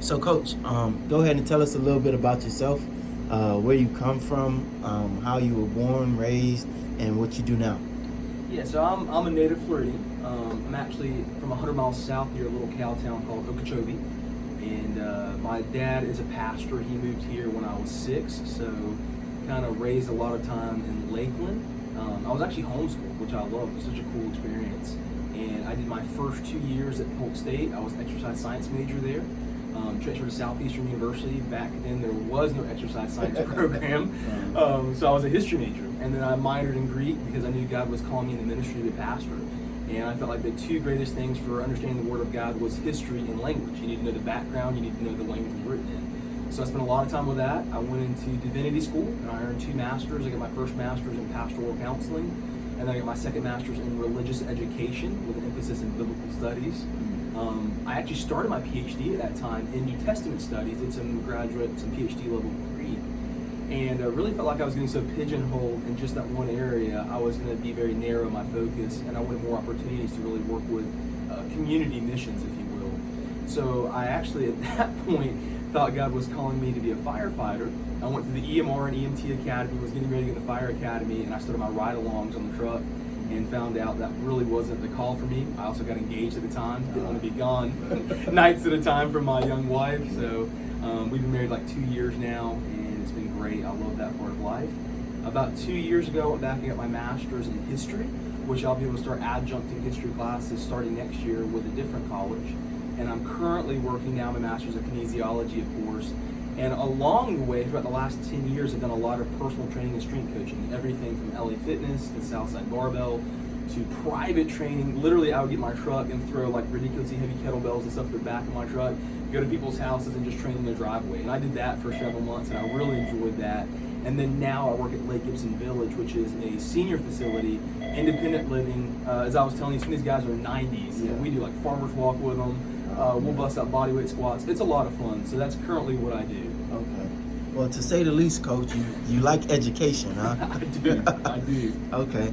So, Coach, go ahead and tell us a little bit about yourself, where you come from, how you were born, raised, and what you do now. Yeah, so I'm a native Floridian. I'm actually from 100 miles south near a little cow town called Okeechobee. And my dad is a pastor. He moved here when I was 6, so kind of raised a lot of time in Lakeland. I was actually homeschooled, which I loved. It was such a cool experience. And I did my first 2 years at Polk State. I was exercise science major there. Transferred to Southeastern University. Back then, there was no exercise science program, so I was a history major. And then I minored in Greek because I knew God was calling me in the ministry to be a pastor. And I felt like the two greatest things for understanding the Word of God was history and language. You need to know the background, you need to know the language it's written in. So I spent a lot of time with that. I went into divinity school and I earned 2 masters. I got my first master's in pastoral counseling, and then I got my second master's in religious education with an emphasis in biblical studies. I actually started my PhD at that time in New Testament studies, did some graduate, some PhD level Greek, and really felt like I was getting so pigeonholed in just that one area. I was going to be very narrow in my focus, and I wanted more opportunities to really work with community missions, if you will. So I actually, at that point, thought God was calling me to be a firefighter. I went to the EMR and EMT Academy, was getting ready to get the fire academy, and I started my ride-alongs on the truck and found out that really wasn't the call for me. I also got engaged at the time, didn't want to be gone nights at a time from my young wife. So we've been married like 2 years now, and it's been great. I love that part of life. About 2 years ago, I went back and got my master's in history, which I'll be able to start adjuncting history classes starting next year with a different college. And I'm currently working now my master's in kinesiology, of course. And along the way, throughout the last 10 years, I've done a lot of personal training and strength coaching. Everything from LA Fitness to Southside Barbell to private training. Literally, I would get my truck and throw like ridiculously heavy kettlebells and stuff to the back of my truck, go to people's houses and just train in their driveway. And I did that for several months, and I really enjoyed that. And then now I work at Lake Gibson Village, which is a senior facility, independent living. As I was telling you, some of these guys are 90s. Yeah. We do like farmer's walk with them. We'll bust out bodyweight squats. It's a lot of fun. So that's currently what I do. Okay. Well, to say the least, Coach, you like education, huh? I do. I do. Okay.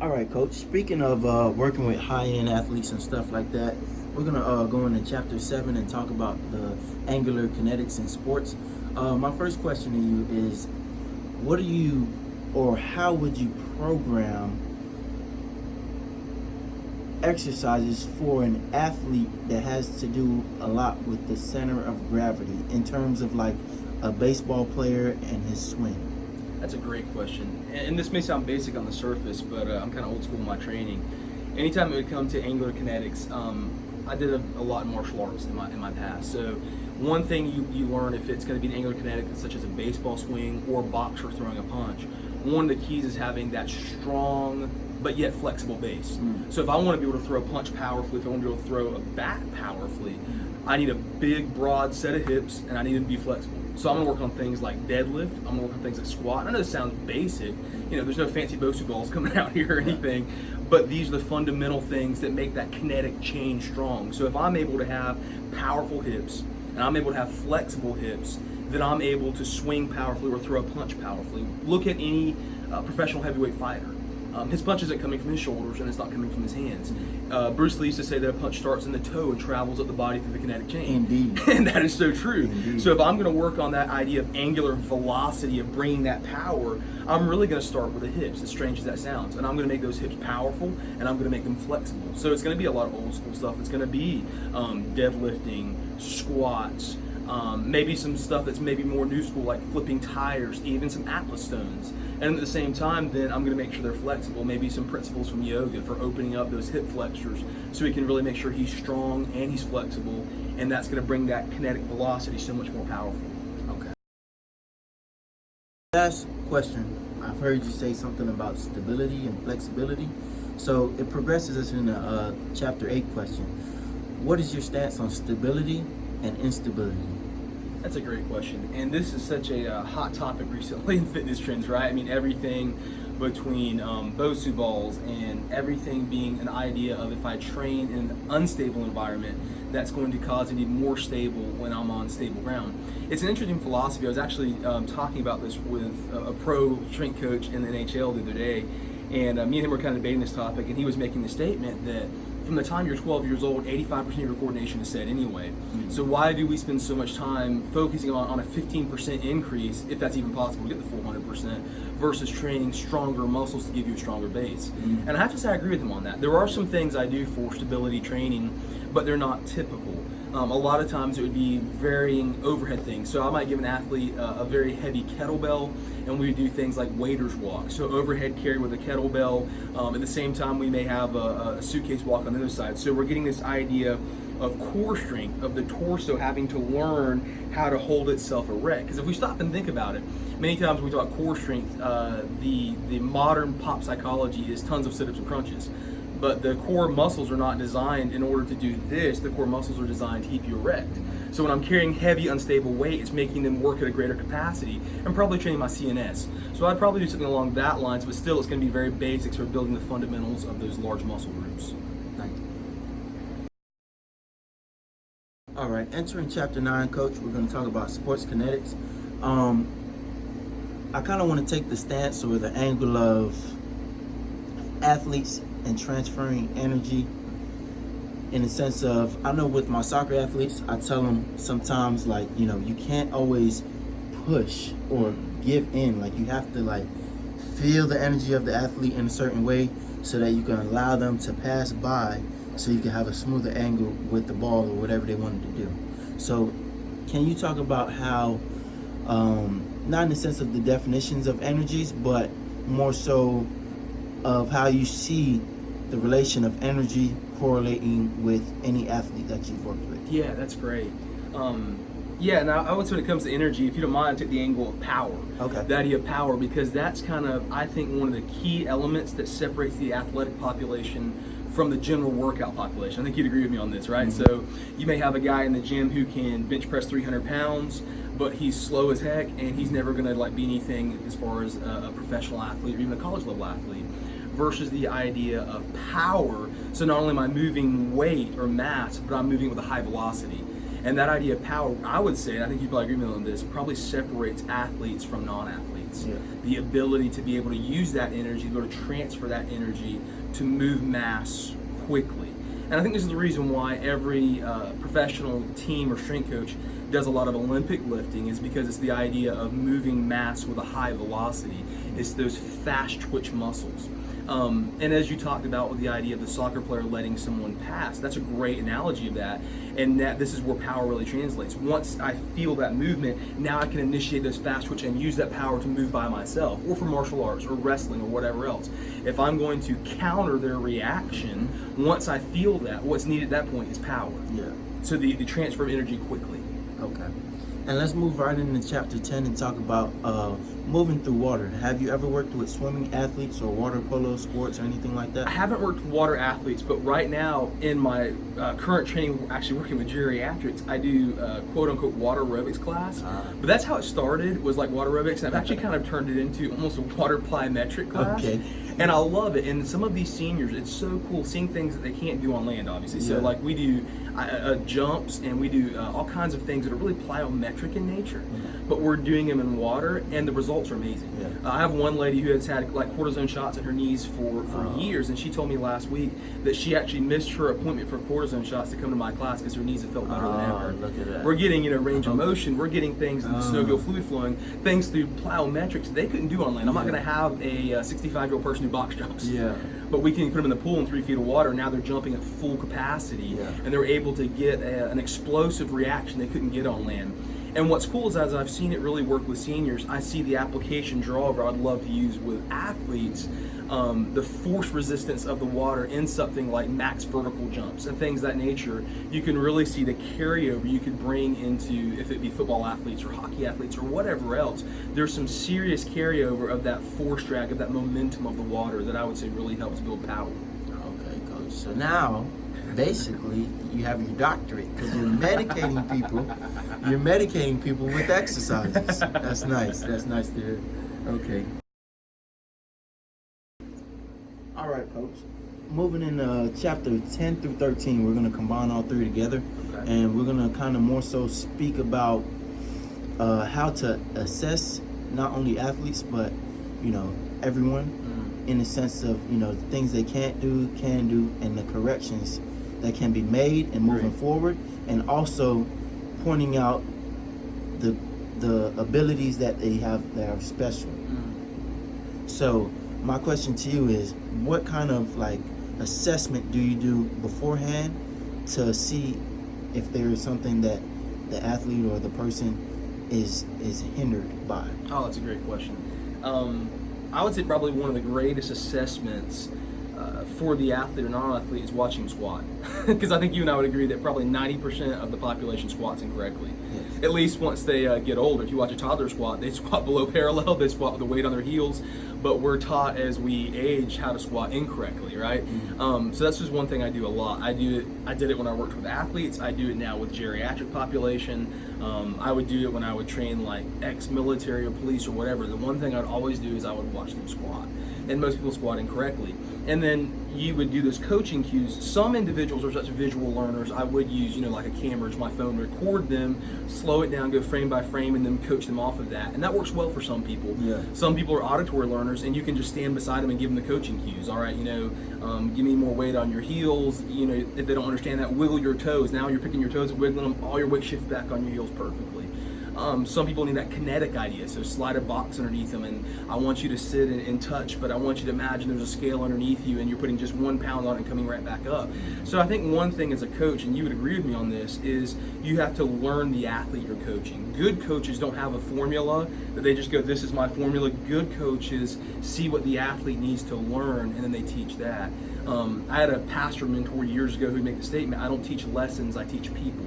All right, Coach. Speaking of working with high-end athletes and stuff like that, we're gonna go into Chapter 7 and talk about the angular kinetics in sports. My first question to you is, what do you, or how would you program exercises for an athlete that has to do a lot with the center of gravity in terms of like a baseball player and his swing? That's a great question. And this may sound basic on the surface, but I'm kind of old school in my training. Anytime it would come to angular kinetics, I did a lot in martial arts in my past. So one thing you learn if it's going to be an angular kinetic, such as a baseball swing or a boxer throwing a punch, one of the keys is having that strong but yet flexible base. So if I want to be able to throw a punch powerfully, if I want to be able to throw a bat powerfully, I need a big, broad set of hips, and I need to be flexible. So I'm going to work on things like deadlift. I'm going to work on things like squat. I know this sounds basic. You know, there's no fancy Bosu balls coming out here or anything, but these are the fundamental things that make that kinetic chain strong. So if I'm able to have powerful hips, and I'm able to have flexible hips, then I'm able to swing powerfully or throw a punch powerfully. Look at any professional heavyweight fighter. His punch isn't coming from his shoulders and it's not coming from his hands. Bruce Lee used to say that a punch starts in the toe and travels up the body through the kinetic chain. Indeed. And that is so true. Indeed. So if I'm going to work on that idea of angular velocity, of bringing that power, I'm really going to start with the hips, as strange as that sounds. And I'm going to make those hips powerful, and I'm going to make them flexible. So it's going to be a lot of old school stuff. It's going to be deadlifting, squats, maybe some stuff that's maybe more new school, like flipping tires, even some Atlas stones. And at the same time, then I'm going to make sure they're flexible. Maybe some principles from yoga for opening up those hip flexors so we can really make sure he's strong and he's flexible. And that's going to bring that kinetic velocity so much more powerful. Okay. Last question. I've heard you say something about stability and flexibility. So it progresses us into Chapter 8 question. What is your stance on stability and instability? That's a great question, and this is such a hot topic recently in fitness trends, right? I mean, everything between Bosu balls and everything being an idea of if I train in an unstable environment, that's going to cause me to be more stable when I'm on stable ground. It's an interesting philosophy. I was actually talking about this with a pro strength coach in the NHL the other day, and me and him were kind of debating this topic, and he was making the statement that from the time you're 12 years old, 85% of your coordination is set anyway. Mm-hmm. So why do we spend so much time focusing on a 15% increase, if that's even possible to get the full 100%, versus training stronger muscles to give you a stronger base? Mm-hmm. And I have to say I agree with them on that. There are some things I do for stability training, but they're not typical. A lot of times it would be varying overhead things. So I might give an athlete a very heavy kettlebell, and we would do things like waiter's walk. So overhead carry with a kettlebell. At the same time, we may have a suitcase walk on the other side. So we're getting this idea of core strength, of the torso having to learn how to hold itself erect. Because if we stop and think about it, many times when we talk core strength, the modern pop psychology is tons of sit-ups and crunches. But the core muscles are not designed in order to do this. The core muscles are designed to keep you erect. So when I'm carrying heavy, unstable weight, it's making them work at a greater capacity and probably training my CNS. So I'd probably do something along that lines, but still it's going to be very basics for building the fundamentals of those large muscle groups. Thank you. All right, entering chapter 9, Coach, we're going to talk about sports kinetics. I kind of want to take the stance or the angle of athletes and transferring energy, in the sense of, I know with my soccer athletes, I tell them sometimes, like, you can't always push or give in. Like, you have to like feel the energy of the athlete in a certain way so that you can allow them to pass by, so you can have a smoother angle with the ball or whatever they wanted to do. So can you talk about how, not in the sense of the definitions of energies, but more so of how you see the relation of energy correlating with any athlete that you've worked with? Yeah, that's great. Yeah, now I would say when it comes to energy, if you don't mind, take the angle of power. Okay. The idea of power, because that's kind of, I think, one of the key elements that separates the athletic population from the general workout population. I think you'd agree with me on this, right? Mm-hmm. So you may have a guy in the gym who can bench press 300 pounds, but he's slow as heck, and he's never going to like be anything as far as a professional athlete or even a college level athlete. Versus the idea of power. So not only am I moving weight or mass, but I'm moving with a high velocity. And that idea of power, I would say, and I think you'd probably agree with me on this, probably separates athletes from non-athletes. Yeah. The ability to be able to use that energy, to be able to transfer that energy to move mass quickly. And I think this is the reason why every professional team or strength coach does a lot of Olympic lifting, is because it's the idea of moving mass with a high velocity. It's those fast twitch muscles. And as you talked about with the idea of the soccer player letting someone pass, that's a great analogy of that. And that this is where power really translates. Once I feel that movement, now I can initiate those fast twitch and use that power to move by myself, or for martial arts or wrestling or whatever else. If I'm going to counter their reaction, once I feel that, what's needed at that point is power. Yeah. So the transfer of energy quickly. Okay. And let's move right into chapter 10 and talk about moving through water. Have you ever worked with swimming athletes or water polo sports or anything like that? I haven't worked with water athletes, but right now in my current training, actually working with geriatrics, I do quote unquote water aerobics class. But that's how it started, was like water aerobics, and I've actually kind of turned it into almost a water plyometric class. Okay. And I love it. And some of these seniors, it's so cool seeing things that they can't do on land, obviously. So Yeah. like we do jumps, and we do all kinds of things that are really plyometric in nature, but we're doing them in water, and the results are amazing. Yeah. I have one lady who has had like cortisone shots at her knees for years, and she told me last week that she actually missed her appointment for cortisone shots to come to my class because her knees have felt better than ever. Look at that. We're getting, range of motion. We're getting things, synovial fluid flowing, things through plyometrics they couldn't do on land. I'm not going to have a 65-year-old person who box jumps. Yeah. But we can put them in the pool in 3 feet of water. Now they're jumping at full capacity, Yeah. and they're able to get an explosive reaction they couldn't get on land. And what's cool is, as I've seen it really work with seniors, I see the application draw over I'd love to use with athletes, the force resistance of the water in something like max vertical jumps and things of that nature. You can really see the carryover you could bring into, if it be football athletes or hockey athletes or whatever else. There's some serious carryover of that force drag, of that momentum of the water, that I would say really helps build power. Okay, coach. So now, basically, you have your doctorate because you're medicating people. You're medicating people with exercises. That's nice. That's nice to hear. Okay. All right, coach. Moving in chapter 10 through 13, we're going to combine all three together. Okay. And we're going to kind of more so speak about how to assess not only athletes, but, everyone in the sense of, things they can't do, can do, and the corrections that can be made and moving Right. forward, and also pointing out the abilities that they have that are special. So my question to you is, what kind of like assessment do you do beforehand to see if there is something that the athlete or the person is hindered by? Oh, that's a great question. I would say probably one of the greatest assessments for the athlete or non-athlete is watching them squat. Because I think you and I would agree that probably 90% of the population squats incorrectly. Yes. At least once they get older. If you watch a toddler squat, they squat below parallel, they squat with the weight on their heels, but we're taught as we age how to squat incorrectly, right? So that's just one thing I do a lot. I did it when I worked with athletes. I do it now with geriatric population. I would do it when I would train like ex-military or police or whatever. The one thing I'd always do is I would watch them squat. And most people squat incorrectly. And then you would do those coaching cues. Some individuals are such visual learners. I would use, like a camera, my phone, record them, slow it down, go frame by frame, and then coach them off of that. And that works well for some people. Yeah. Some people are auditory learners, and you can just stand beside them and give them the coaching cues. All right, give me more weight on your heels. If they don't understand that, wiggle your toes. Now you're picking your toes and wiggling them. All your weight shifts back on your heels perfectly. Some people need that kinetic idea, so slide a box underneath them, and I want you to sit and touch, but I want you to imagine there's a scale underneath you, and you're putting just 1 pound on it and coming right back up. So I think one thing as a coach, and you would agree with me on this, is you have to learn the athlete you're coaching. Good coaches don't have a formula that they just go, this is my formula. Good coaches see what the athlete needs to learn, and then they teach that. I had a pastor mentor years ago who made the statement, I don't teach lessons, I teach people.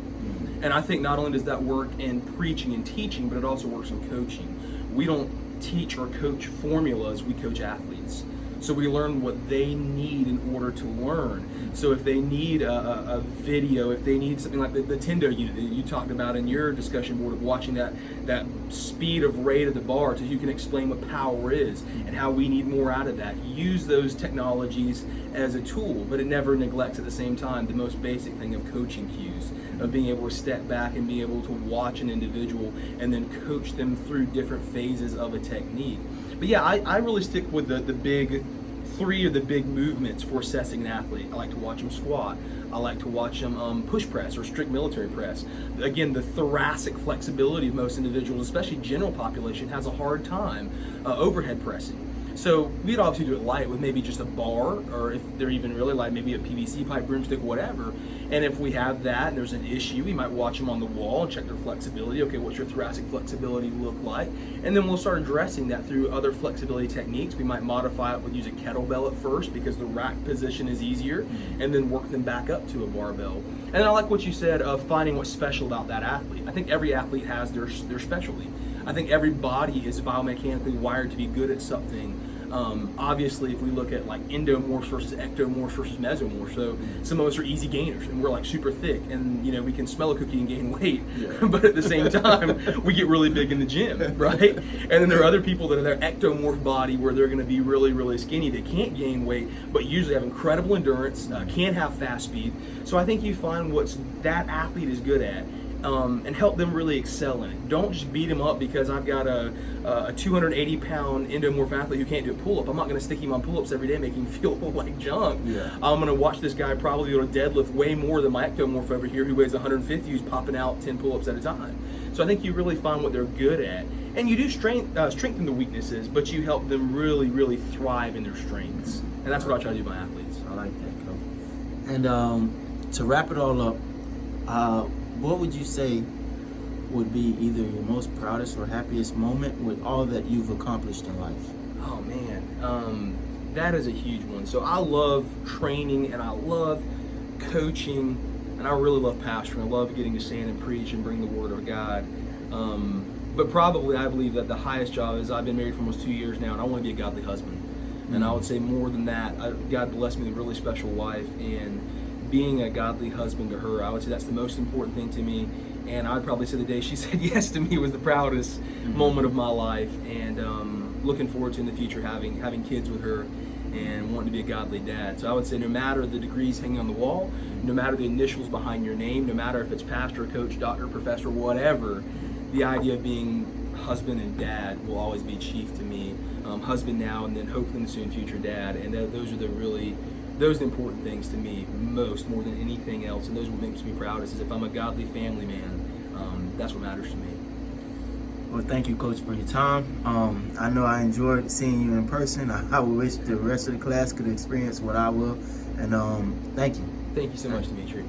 And I think not only does that work in preaching and teaching, but it also works in coaching. We don't teach or coach formulas, we coach athletes. So we learn what they need in order to learn. So if they need a video, if they need something like the Tendo unit that you talked about in your discussion board of watching that speed of rate of the bar, so you can explain what power is and how we need more out of that. Use those technologies as a tool, but it never neglects at the same time the most basic thing of coaching cues, of being able to step back and be able to watch an individual and then coach them through different phases of a technique. But yeah, I really stick with the big three of the big movements for assessing an athlete. I like to watch them squat. I like to watch them push press or strict military press. Again, the thoracic flexibility of most individuals, especially general population, has a hard time overhead pressing. So we'd obviously do it light with maybe just a bar, or if they're even really light, maybe a PVC pipe, broomstick, whatever. And if we have that and there's an issue, we might watch them on the wall and check their flexibility. Okay, what's your thoracic flexibility look like? And then we'll start addressing that through other flexibility techniques. We might modify it with using kettlebell at first because the rack position is easier, and then work them back up to a barbell. And I like what you said of finding what's special about that athlete. I think every athlete has their specialty. I think every body is biomechanically wired to be good at something. Obviously, if we look at like endomorphs versus ectomorphs versus mesomorphs, so some of us are easy gainers and we're like super thick, and we can smell a cookie and gain weight, but at the same time we get really big in the gym, right? And then there are other people that are their ectomorph body where they're going to be really, really skinny. They can't gain weight, but usually have incredible endurance, can have fast speed. So I think you find what that athlete is good at. And help them really excel in it. Don't just beat them up because I've got a 280-pound endomorph athlete who can't do a pull-up. I'm not going to stick him on pull-ups every day, make him feel like junk. Yeah. I'm going to watch this guy probably be able to deadlift way more than my ectomorph over here who weighs 150, who's popping out 10 pull-ups at a time. So I think you really find what they're good at. And you do strengthen the weaknesses, but you help them really, really thrive in their strengths. And that's what I try to do with my athletes. I like that, Coach. And to wrap it all up, what would you say would be either your most proudest or happiest moment with all that you've accomplished in life? Oh man, that is a huge one. So I love training and I love coaching and I really love pastoring. I love getting to stand and preach and bring the word of God. But probably I believe that the highest job is I've been married for almost 2 years now, and I want to be a godly husband. And I would say more than that, God blessed me with a really special wife, and being a godly husband to her, I would say that's the most important thing to me. And I would probably say the day she said yes to me was the proudest moment of my life. And looking forward to in the future having kids with her and wanting to be a godly dad. So I would say no matter the degrees hanging on the wall, no matter the initials behind your name, no matter if it's pastor, coach, doctor, professor, whatever, the idea of being husband and dad will always be chief to me. husband now, and then hopefully in the soon future dad. And those are the important things to me more than anything else. And those are what makes me proudest, is if I'm a godly family man, that's what matters to me. Well, thank you, Coach, for your time. I know I enjoyed seeing you in person. I wish the rest of the class could experience what I will. And thank you. Thank you so much, Dimitri.